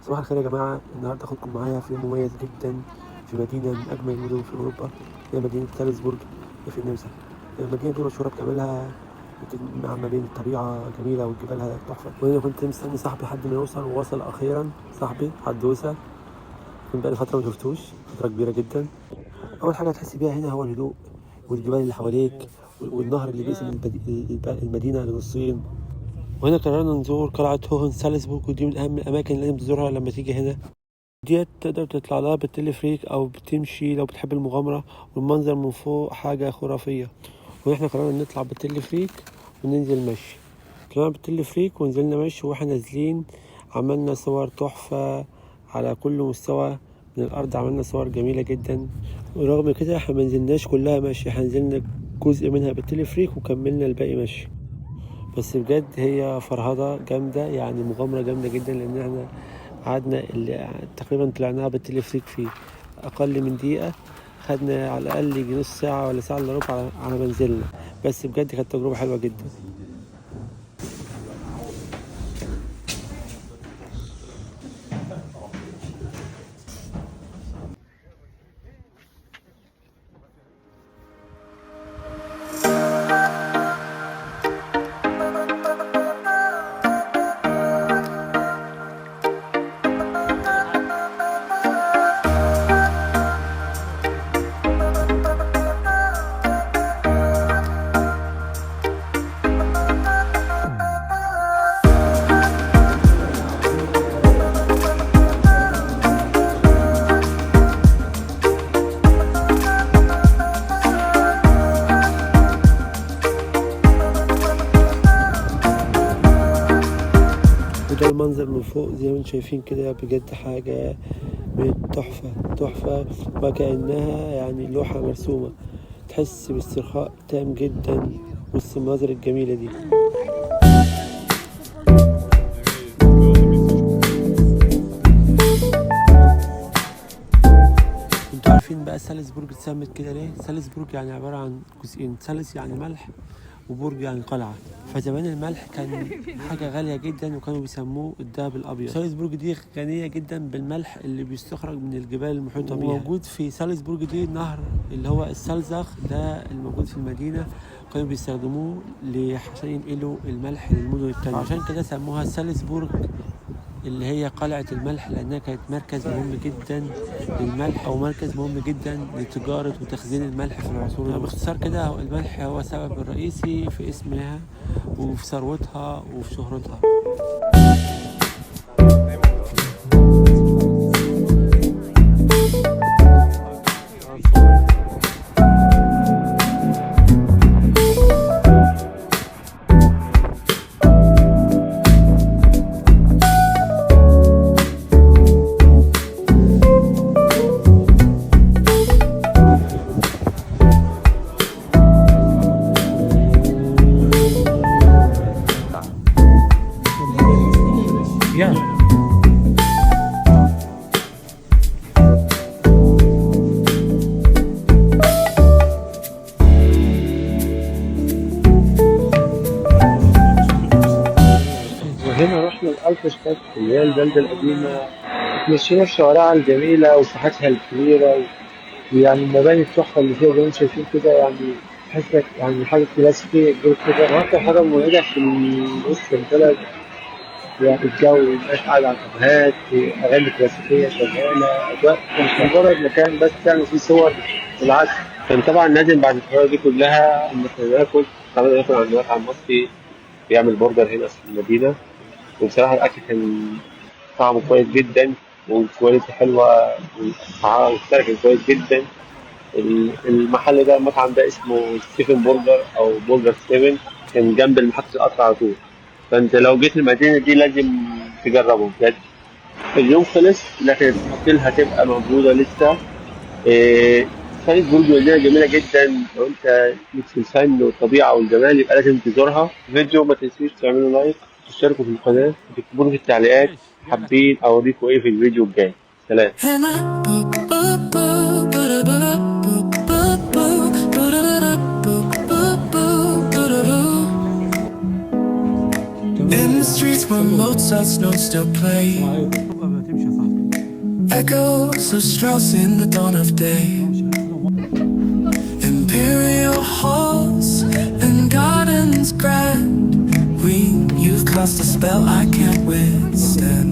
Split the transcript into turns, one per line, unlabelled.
صباح الخير يا جماعة. النهاردة هاخدكم معايا في يوم مميز جدا في مدينة من أجمل المدن في أوروبا، هي مدينة سالزبورج في النمسا. المدينة دي مشهورة بجمالها، مع ما بين الطبيعة جميلة وجبالها تحفة. وأنا كنت مستني صاحبي لحد ما يوصل، ووصل أخيرا صاحبي حدوسة. كنت بقالي فترة مشفتوش، فترة كبيرة جدا. أول حاجة هتحس بيها هنا هو الهدوء والجبال اللي حواليك والنهر اللي بيقسم المدينة لنصين. وهنا قررنا نزور قلعة هوهن سالزبورج، ودي من أهم الأماكن اللي لازم تزورها لما تيجي هنا. ديت تقدر تطلع لها بالتلفريك أو بتمشي لو بتحب المغامرة، والمنظر من فوق حاجة خرافية. ونحن قررنا نطلع بالتلفريك وننزل مشي. طلعنا بالتلفريك ونزلنا مشي، واحنا نازلين عملنا صور تحفة على كل مستوى من الأرض، عملنا صور جميلة جدا. ورغم كده احنا منزلناش كلها مشي، احنا نزلنا جزء منها بالتلفريك وكملنا الباقي مشي. بس بجد هي فرهضة جامدة، يعني مغامرة جامدة جدا، لأن احنا قعدنا اللي تقريبا طلعناها بالتلفريك في أقل من دقيقة. خدنا على الأقل يجي نص ساعة ولا ساعة إلا ربع على منزلنا. بس بجد كانت تجربة حلوة جدا. وده المنظر من فوق زي ما انتم شايفين كده، بجد حاجة تحفة تحفة، وكأنها يعني لوحة مرسومة. تحس باسترخاء تام جدا وسط المناظر الجميلة دي. انتوا عارفين بقى سالزبورج اتسمت كده ليه؟ سالزبورج يعني عبارة عن جزئين، سالس يعني ملح وبرج يعني قلعة. فزمان الملح كان حاجة غالية جدا، وكانوا بيسموه الدهب الأبيض. سالزبورج دي غنية جدا بالملح اللي بيستخرج من الجبال المحيطة بيها. موجود في سالزبورج دي نهر اللي هو السالزاخ، ده الموجود في المدينة. كانوا بيستخدموه عشان ينقلوا الملح للمدن التانية، عشان كده سموها سالزبورج اللي هي قلعة الملح، لأنها كانت مركز مهم جدا للملح، أو مركز مهم جدا لتجارة وتخزين الملح في العصور الوسطى. باختصار كده الملح هو السبب الرئيسي في اسمها وفي ثروتها وفي شهرتها. وهنا رحنا الألفشتات اللي هي البلدة القديمة. اتمشينا في شوارعها الجميلة وساحاتها الكبيرة، ويعني المباني التحفة اللي فيها زي ما انتم شايفين كده، يعني تحسك يعني حاجة كلاسيكية كبيرة كده. وأكتر حاجة مميزة في وسط البلد يعني الجو، الناس قاعدة على الكافيهات، أغاني كلاسيكية شغالة، أجواء مش مجرد مكان بس تعمل فيه صور. بالعكس، كان طبعا نازل بعد الحوارات دي كلها إن احنا ناكل. طبعا ناكل عند مطعم مصري بيعمل برجر هنا في المدينة، وبصراحة الأكل كان طعمه كويس جدا وكواليتي حلوة، والسعر كان كويس جدا. المحل ده، المطعم ده اسمه ستيفن برجر أو برجر ستيفن، كان جنب محطة القطر على طول. فأنت لو جيت المدينة دي لازم تجربه بجد. اليوم خلص لكن التفاصيل هتبقى موجودة لسه. سالزبورج مدينة جميلة جدا، لو أنت ليك في الفن والطبيعة والجمال يبقى لازم تزورها. فيديو ما تنسوش تعملوا لايك وتشتركوا في القناة وتكتبوا لي في التعليقات حابين أوريكم إيه في الفيديو الجاي. سلام. In the streets
where Mozart's notes still play.
تمشي يا صاحبي.
Echoes of Strauss in the dawn of day. Imperial halls and gardens grand. You've cast a spell I can't withstand.